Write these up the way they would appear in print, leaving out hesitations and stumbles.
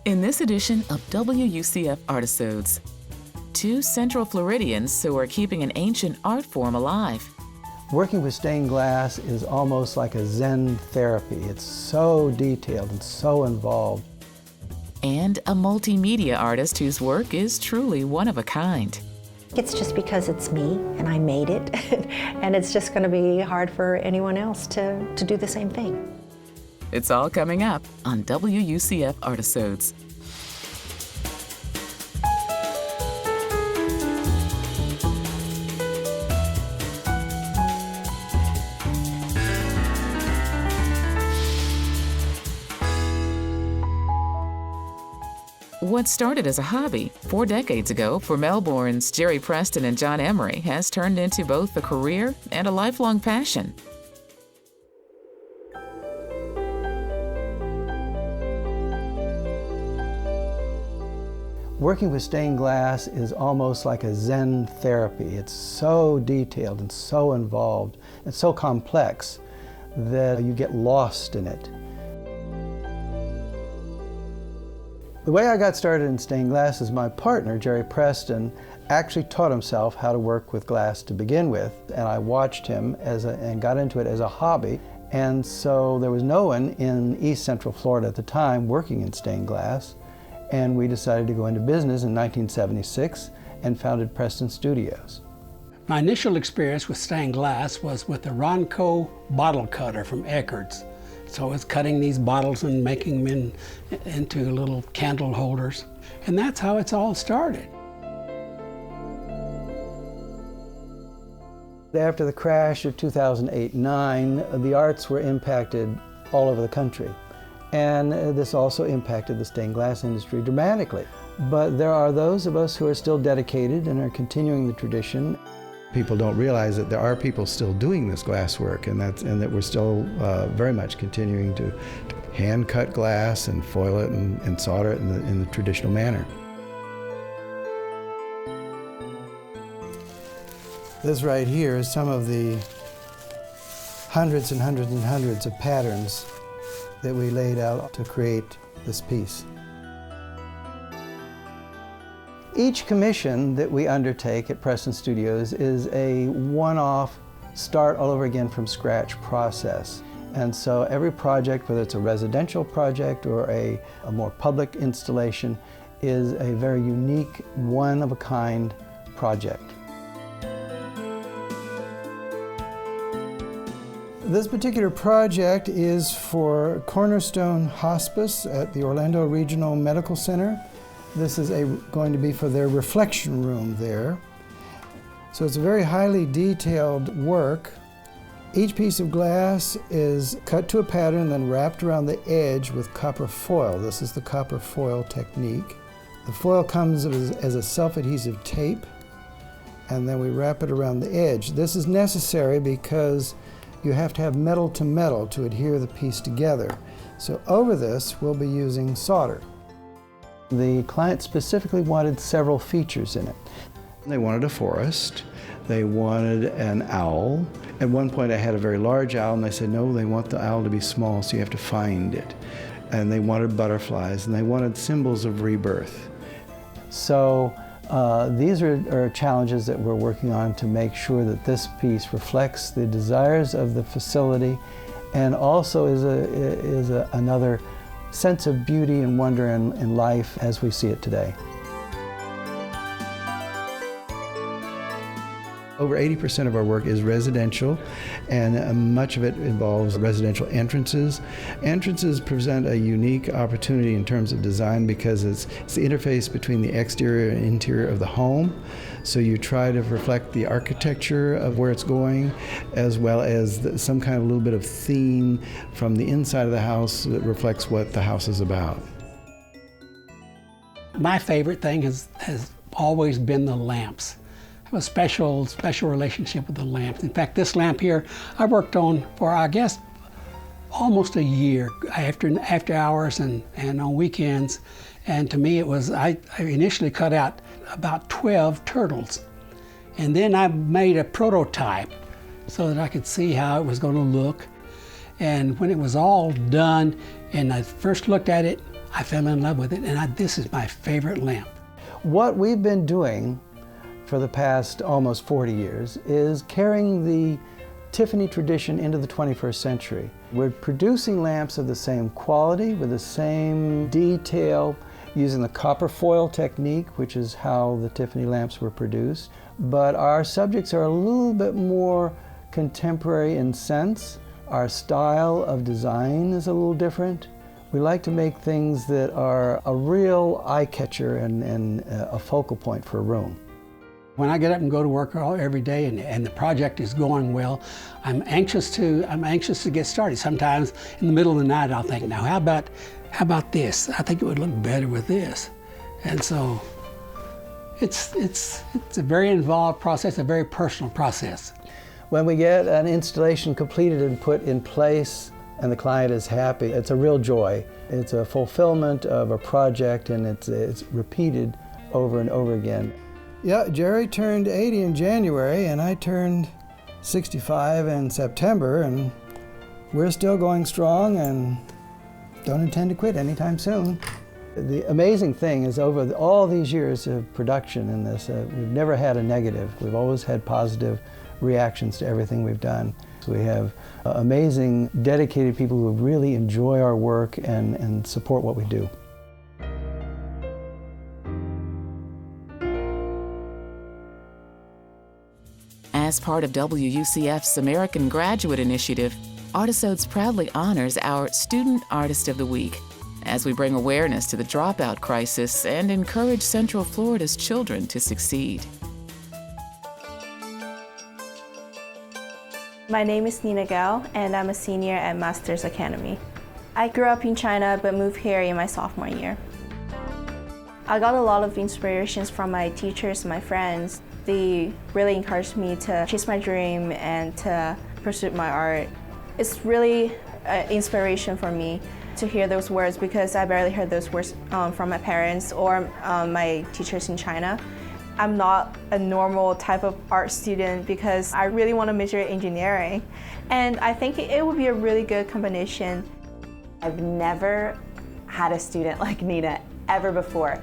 In this edition of WUCF Artisodes, two Central Floridians who are keeping an ancient art form alive. Working with stained glass is almost like a Zen therapy. It's so detailed and so involved. And a multimedia artist whose work is truly one of a kind. It's just because it's me and I made it, and it's just going to be hard for anyone else to do the same thing. It's all coming up on WUCF Artisodes. What started as a hobby 4 decades ago for Melbourne's Jerry Preston and John Emery has turned into both a career and a lifelong passion. Working with stained glass is almost like a Zen therapy. It's so detailed and so involved and so complex that you get lost in it. The way I got started in stained glass is my partner, Jerry Preston, actually taught himself how to work with glass to begin with, and I watched him and got into it as a hobby. And so there was no one in East Central Florida at the time working in stained glass, and we decided to go into business in 1976 and founded Preston Studios. My initial experience with stained glass was with the Ronco bottle cutter from Eckerd's. So it's cutting these bottles and making them into little candle holders. And that's how it's all started. After the crash of 2008-9, the arts were impacted all over the country. And this also impacted the stained glass industry dramatically. But there are those of us who are still dedicated and are continuing the tradition. People don't realize that there are people still doing this glass work, and that we're still very much continuing to hand cut glass and foil it and solder it in the traditional manner. This right here is some of the hundreds and hundreds and hundreds of patterns that we laid out to create this piece. Each commission that we undertake at Preston Studios is a one-off, start all over again from scratch process. And so every project, whether it's a residential project or a more public installation, is a very unique, one-of-a-kind project. This particular project is for Cornerstone Hospice at the Orlando Regional Medical Center. This is going to be for their reflection room there. So it's a very highly detailed work. Each piece of glass is cut to a pattern and then wrapped around the edge with copper foil. This is the copper foil technique. The foil comes as a self-adhesive tape, and then we wrap it around the edge. This is necessary because you have to have metal to metal to adhere the piece together. So over this, we'll be using solder. The client specifically wanted several features in it. They wanted a forest, they wanted an owl. At one point I had a very large owl, and they said, no, they want the owl to be small, so you have to find it. And they wanted butterflies, and they wanted symbols of rebirth. So these are challenges that we're working on to make sure that this piece reflects the desires of the facility and also is another sense of beauty and wonder in life as we see it today. Over 80% of our work is residential, and much of it involves residential entrances. Entrances present a unique opportunity in terms of design because it's the interface between the exterior and interior of the home. So you try to reflect the architecture of where it's going, as well as some kind of little bit of theme from the inside of the house that reflects what the house is about. My favorite thing has always been the lamps. I have a special relationship with the lamps. In fact, this lamp here I worked on for, I guess, almost a year after hours and on weekends. And to me it was, I initially cut out about 12 turtles. And then I made a prototype so that I could see how it was going to look. And when it was all done and I first looked at it, I fell in love with it, and this is my favorite lamp. What we've been doing for the past almost 40 years is carrying the Tiffany tradition into the 21st century. We're producing lamps of the same quality, with the same detail, using the copper foil technique, which is how the Tiffany lamps were produced. But our subjects are a little bit more contemporary in sense. Our style of design is a little different. We like to make things that are a real eye-catcher and a focal point for a room. When I get up and go to work every day and the project is going well, I'm anxious to get started. Sometimes in the middle of the night I'll think, now how about this? I think it would look better with this. And so it's a very involved process, a very personal process. When we get an installation completed and put in place and the client is happy, it's a real joy. It's a fulfillment of a project, and it's repeated over and over again. Yeah, Jerry turned 80 in January, and I turned 65 in September, and we're still going strong and don't intend to quit anytime soon. The amazing thing is, over all these years of production in this, we've never had a negative. We've always had positive reactions to everything we've done. So we have amazing, dedicated people who really enjoy our work and support what we do. As part of WUCF's American Graduate Initiative, Artisodes proudly honors our Student Artist of the Week as we bring awareness to the dropout crisis and encourage Central Florida's children to succeed. My name is Nina Gao, and I'm a senior at Masters Academy. I grew up in China but moved here in my sophomore year. I got a lot of inspirations from my teachers and my friends. They really encouraged me to chase my dream and to pursue my art. It's really an inspiration for me to hear those words, because I barely heard those words from my parents or my teachers in China. I'm not a normal type of art student because I really want to major in engineering. And I think it would be a really good combination. I've never had a student like Nina ever before.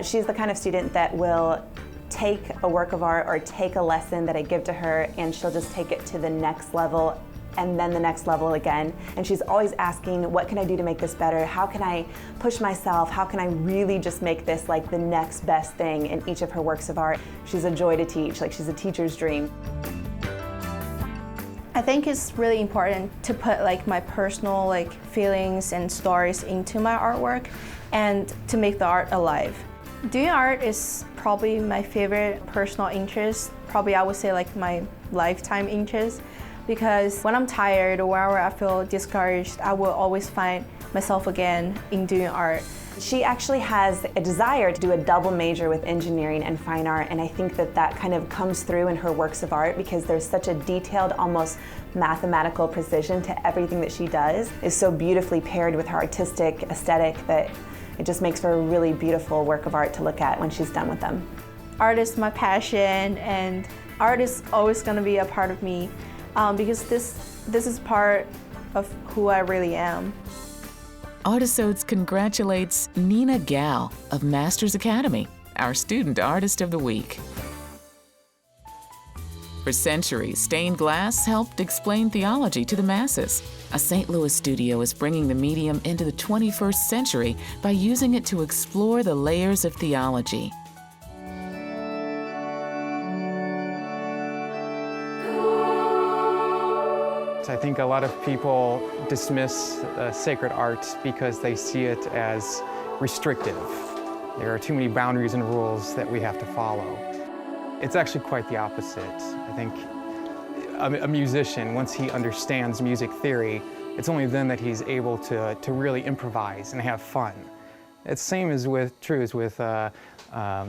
She's the kind of student that will take a work of art or take a lesson that I give to her, and she'll just take it to the next level and then the next level again. And she's always asking, what can I do to make this better? How can I push myself? How can I really just make this like the next best thing in each of her works of art? She's a joy to teach, like she's a teacher's dream. I think it's really important to put like my personal feelings and stories into my artwork and to make the art alive. Doing art is probably my favorite personal interest, probably I would say like my lifetime interest, because when I'm tired or whenever I feel discouraged, I will always find myself again in doing art. She actually has a desire to do a double major with engineering and fine art, and I think that kind of comes through in her works of art, because there's such a detailed, almost mathematical precision to everything that she does. It's so beautifully paired with her artistic aesthetic that it just makes for a really beautiful work of art to look at when she's done with them. Art is my passion, and art is always going to be a part of me because this is part of who I really am. Artisodes congratulates Nina Gao of Masters Academy, our Student Artist of the Week. For centuries, stained glass helped explain theology to the masses. A St. Louis studio is bringing the medium into the 21st century by using it to explore the layers of theology. I think a lot of people dismiss sacred art because they see it as restrictive. There are too many boundaries and rules that we have to follow. It's actually quite the opposite. I think a musician, once he understands music theory, it's only then that he's able to really improvise and have fun. It's the same as with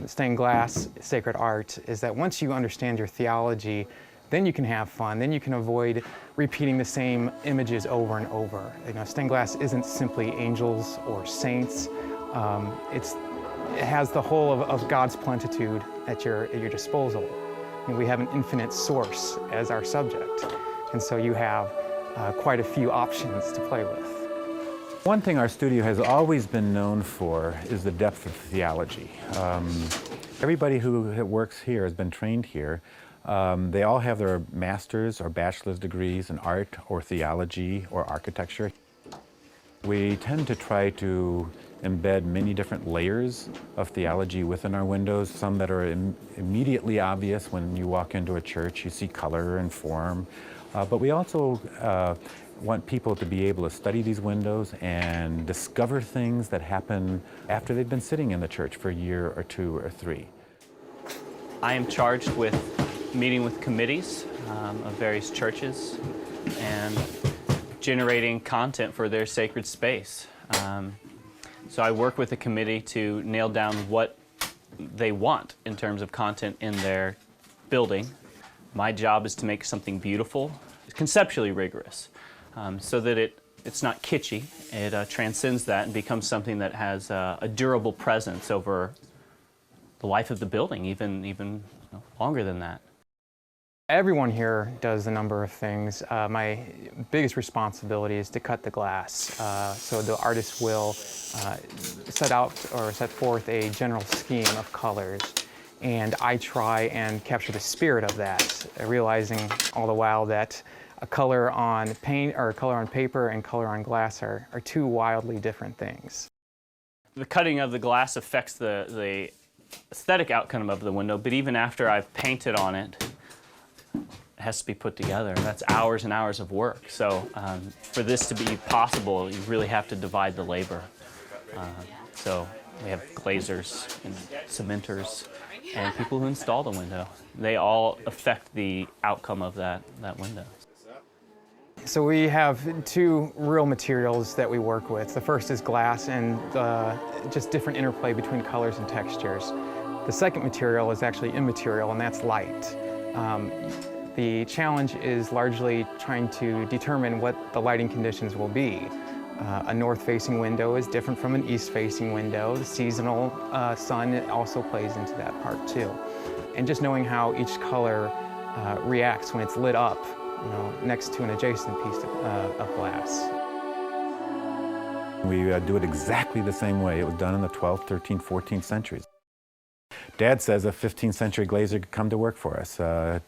stained glass sacred art, is that once you understand your theology, then you can have fun, then you can avoid repeating the same images over and over. You know, stained glass isn't simply angels or saints. It has the whole of God's plenitude at your disposal. I mean, we have an infinite source as our subject, and so you have quite a few options to play with. One thing our studio has always been known for is the depth of theology. Everybody who works here has been trained here. They all have their master's or bachelor's degrees in art or theology or architecture. We tend to try to embed many different layers of theology within our windows, some that are immediately obvious when you walk into a church. You see color and form. But we also want people to be able to study these windows and discover things that happen after they've been sitting in the church for a year or two or three. I am charged with meeting with committees of various churches and generating content for their sacred space. So I work with the committee to nail down what they want in terms of content in their building. My job is to make something beautiful, conceptually rigorous, so that it's not kitschy. It transcends that and becomes something that has a durable presence over the life of the building, even longer than that. Everyone here does a number of things. My biggest responsibility is to cut the glass. So the artist will set forth a general scheme of colors, and I try and capture the spirit of that, realizing all the while that a color on paint or a color on paper and color on glass are two wildly different things. The cutting of the glass affects the aesthetic outcome of the window, but even after I've painted on it, it has to be put together. That's hours and hours of work. So for this to be possible, you really have to divide the labor. So we have glazers and cementers and people who install the window. They all affect the outcome of that window. So we have two real materials that we work with. The first is glass and just different interplay between colors and textures. The second material is actually immaterial, and that's light. The challenge is largely trying to determine what the lighting conditions will be. A north-facing window is different from an east-facing window. The seasonal sun also plays into that part too. And just knowing how each color reacts when it's lit up, next to an adjacent piece of glass. We do it exactly the same way. It was done in the 12th, 13th, 14th centuries. Dad says a 15th century glazier could come to work for us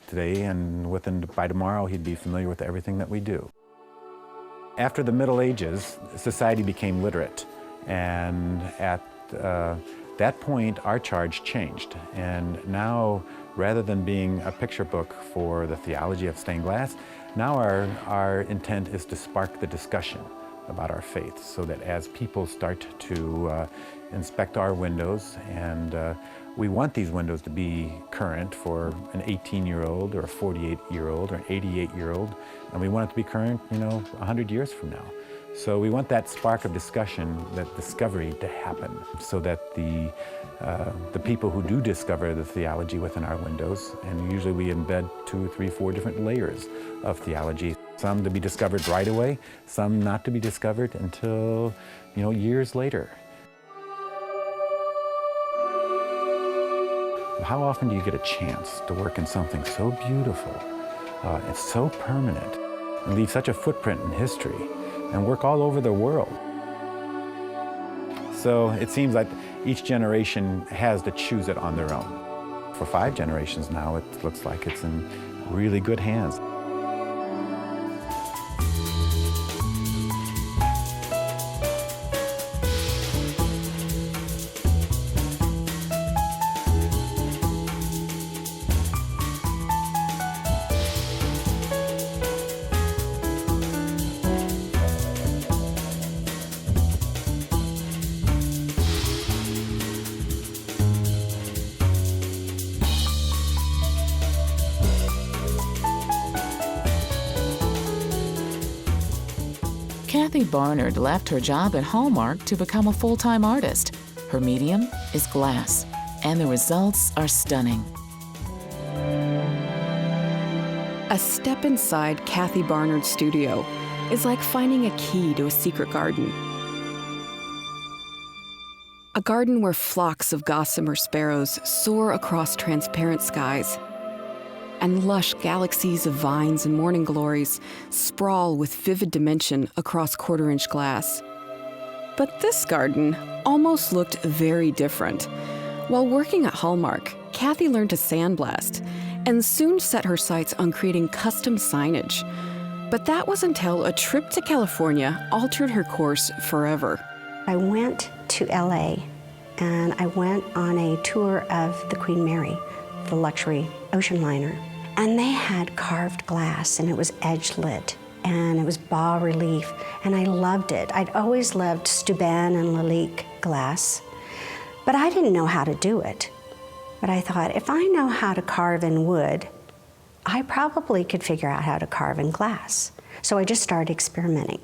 today, and by tomorrow he'd be familiar with everything that we do. After the Middle Ages, society became literate, and at that point our charge changed. And now, rather than being a picture book for the theology of stained glass, now our intent is to spark the discussion about our faith, so that as people start to inspect our windows, and we want these windows to be current for an 18-year-old or a 48-year-old or an 88-year-old, and we want it to be current, 100 years from now. So we want that spark of discussion, that discovery to happen, so that the people who do discover the theology within our windows, and usually we embed 2, 3, 4 different layers of theology, some to be discovered right away, some not to be discovered until, years later. How often do you get a chance to work in something so beautiful, it's so permanent, and leave such a footprint in history, and work all over the world? So it seems like each generation has to choose it on their own. For 5 generations now, it looks like it's in really good hands. Kathy Barnard left her job at Hallmark to become a full-time artist. Her medium is glass, and the results are stunning. A step inside Kathy Barnard's studio is like finding a key to a secret garden. A garden where flocks of gossamer sparrows soar across transparent skies, and lush galaxies of vines and morning glories sprawl with vivid dimension across quarter-inch glass. But this garden almost looked very different. While working at Hallmark, Kathy learned to sandblast and soon set her sights on creating custom signage. But that was until a trip to California altered her course forever. I went to LA and I went on a tour of the Queen Mary, the luxury ocean liner. And they had carved glass and it was edge lit and it was bas relief and I loved it. I'd always loved Steuben and Lalique glass, but I didn't know how to do it. But I thought, if I know how to carve in wood, I probably could figure out how to carve in glass. So I just started experimenting.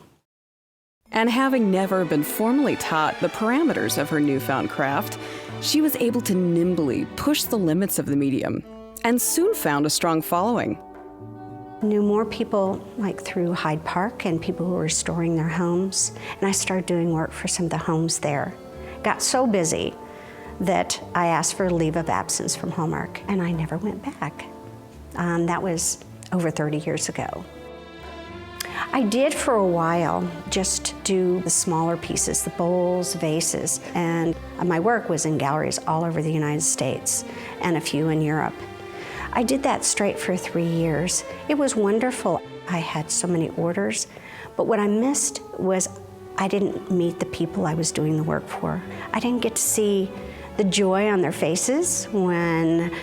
And having never been formally taught the parameters of her newfound craft, she was able to nimbly push the limits of the medium and soon found a strong following. Knew more people like through Hyde Park and people who were restoring their homes. And I started doing work for some of the homes there. Got so busy that I asked for a leave of absence from Hallmark and I never went back. That was over 30 years ago. I did for a while just do the smaller pieces, the bowls, vases, and my work was in galleries all over the United States and a few in Europe. I did that straight for 3 years. It was wonderful. I had so many orders, but what I missed was I didn't meet the people I was doing the work for. I didn't get to see the joy on their faces when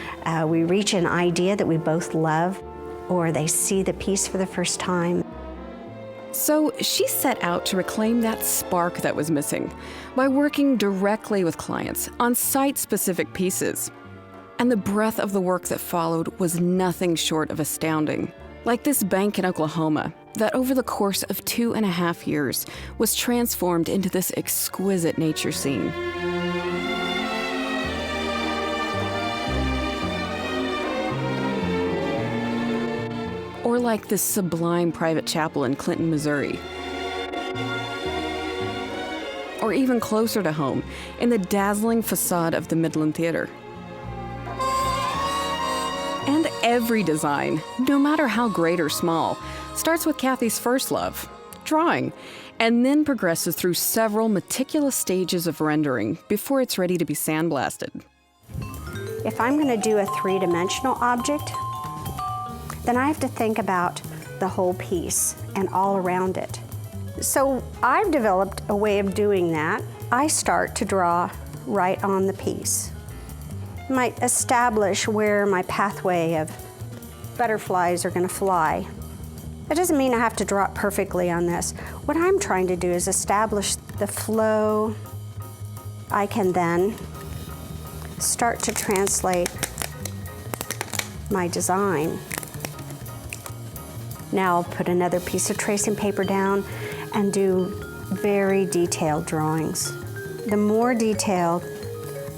we reach an idea that we both love or they see the piece for the first time. So she set out to reclaim that spark that was missing by working directly with clients on site-specific pieces. And the breadth of the work that followed was nothing short of astounding. Like this bank in Oklahoma, that over the course of 2.5 years was transformed into this exquisite nature scene. Or like this sublime private chapel in Clinton, Missouri. Or even closer to home, in the dazzling facade of the Midland Theater. And every design, no matter how great or small, starts with Kathy's first love, drawing, and then progresses through several meticulous stages of rendering before it's ready to be sandblasted. If I'm going to do a three-dimensional object, then I have to think about the whole piece and all around it. So I've developed a way of doing that. I start to draw right on the piece. I might establish where my pathway of butterflies are going to fly. That doesn't mean I have to draw it perfectly on this. What I'm trying to do is establish the flow. I can then start to translate my design. Now I'll put another piece of tracing paper down and do very detailed drawings. The more detailed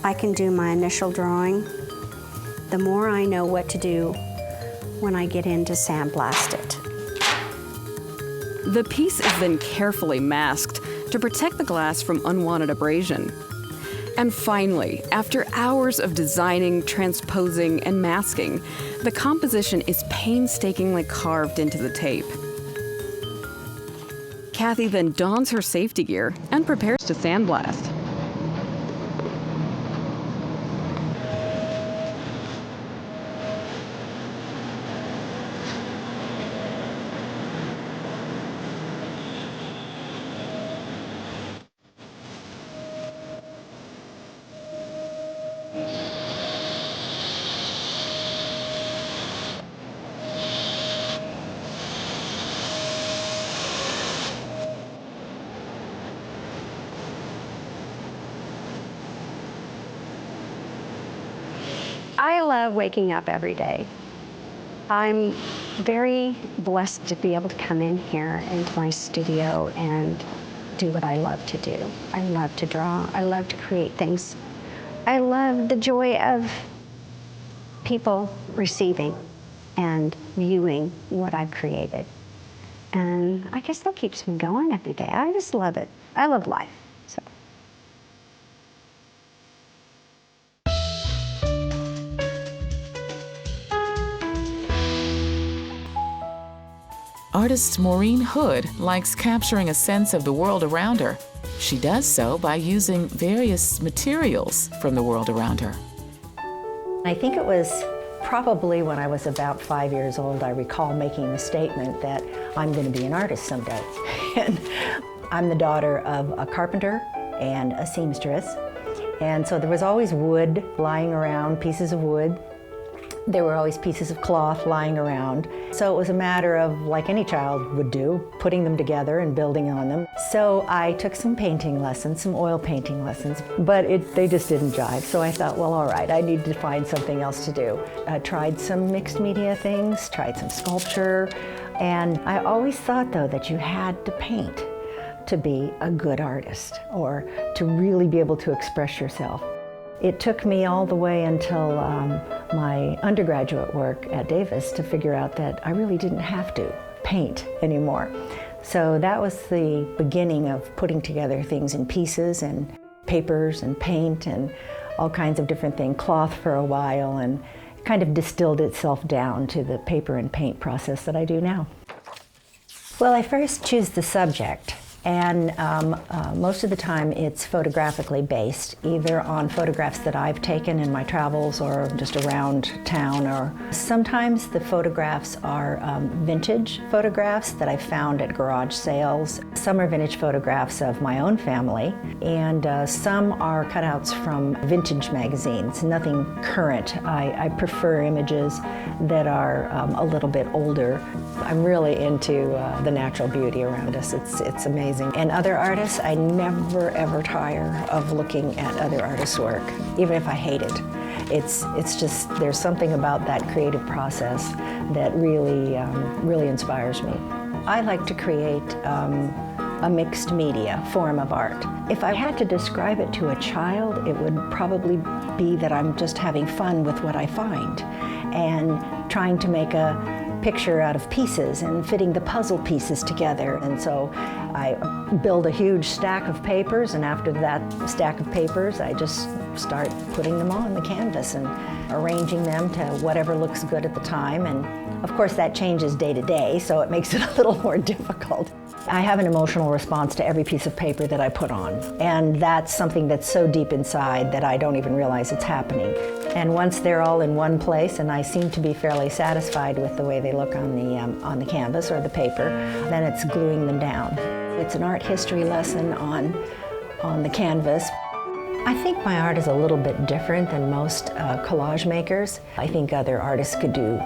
I can do my initial drawing, the more I know what to do when I get in to sandblast it. The piece is then carefully masked to protect the glass from unwanted abrasion. And finally, after hours of designing, transposing, and masking, the composition is painstakingly carved into the tape. Kathy then dons her safety gear and prepares to sandblast. I love waking up every day. I'm very blessed to be able to come in here into my studio and do what I love to do. I love to draw. I love to create things. I love the joy of people receiving and viewing what I've created. And I guess that keeps me going every day. I just love it. I love life. So. Artist Maureen Hood likes capturing a sense of the world around her She does so by using various materials from the world around her. I think it was probably when I was about 5 years old, I recall making the statement that I'm going to be an artist someday. And I'm the daughter of a carpenter and a seamstress. And so there was always wood lying around, pieces of wood. There were always pieces of cloth lying around. So it was a matter of, like any child would do, putting them together and building on them. So I took some painting lessons, some oil painting lessons, but they just didn't jive. So I thought, well, all right, I need to find something else to do. I tried some mixed media things, tried some sculpture, and I always thought, though, that you had to paint to be a good artist or to really be able to express yourself. It took me all the way until my undergraduate work at Davis to figure out that I really didn't have to paint anymore. So that was the beginning of putting together things in pieces and papers and paint and all kinds of different things, cloth for a while, and it kind of distilled itself down to the paper and paint process that I do now. Well, I first choose the subject. And most of the time it's photographically based, either on photographs that I've taken in my travels or just around town, or sometimes the photographs are vintage photographs that I found at garage sales. Some are vintage photographs of my own family, and some are cutouts from vintage magazines, nothing current. I prefer images that are a little bit older. I'm really into the natural beauty around us. It's amazing. And other artists, I never ever tire of looking at other artists' work, even if I hate it. It's just, there's something about that creative process that really inspires me. I like to create a mixed media form of art. If I had to describe it to a child, it would probably be that I'm just having fun with what I find and trying to make a picture out of pieces and fitting the puzzle pieces together. And so I build a huge stack of papers, and after that stack of papers, I just start putting them on the canvas and arranging them to whatever looks good at the time. And of course that changes day to day, so it makes it a little more difficult. I have an emotional response to every piece of paper that I put on, and that's something that's so deep inside that I don't even realize it's happening. And once they're all in one place, and I seem to be fairly satisfied with the way they look on the canvas or the paper, then it's gluing them down. It's an art history lesson on the canvas. I think my art is a little bit different than most collage makers. I think other artists could do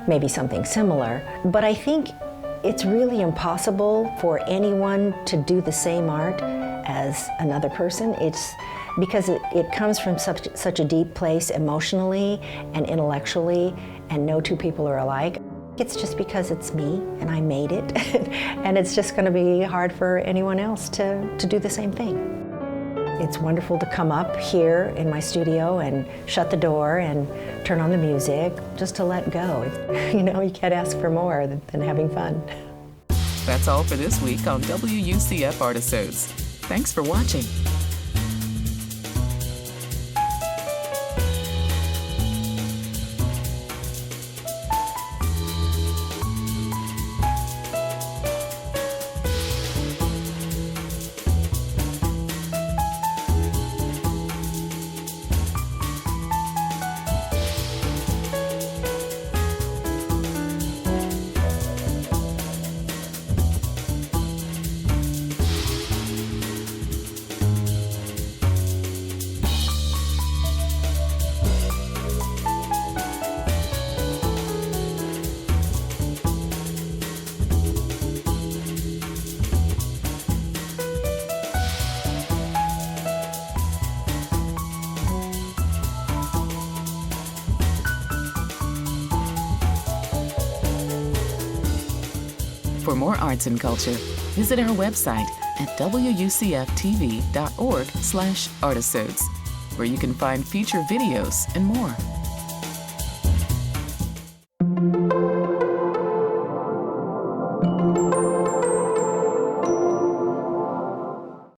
maybe something similar, but I think it's really impossible for anyone to do the same art as another person. It's because it comes from such a deep place emotionally and intellectually, and no two people are alike. It's just because it's me and I made it, and it's just going to be hard for anyone else to do the same thing. It's wonderful to come up here in my studio and shut the door and turn on the music, just to let go. You know, you can't ask for more than having fun. That's all for this week on WUCF Artisodes. Thanks for watching. For more arts and culture, visit our website at wucftv.org/artisodes, where you can find feature videos and more.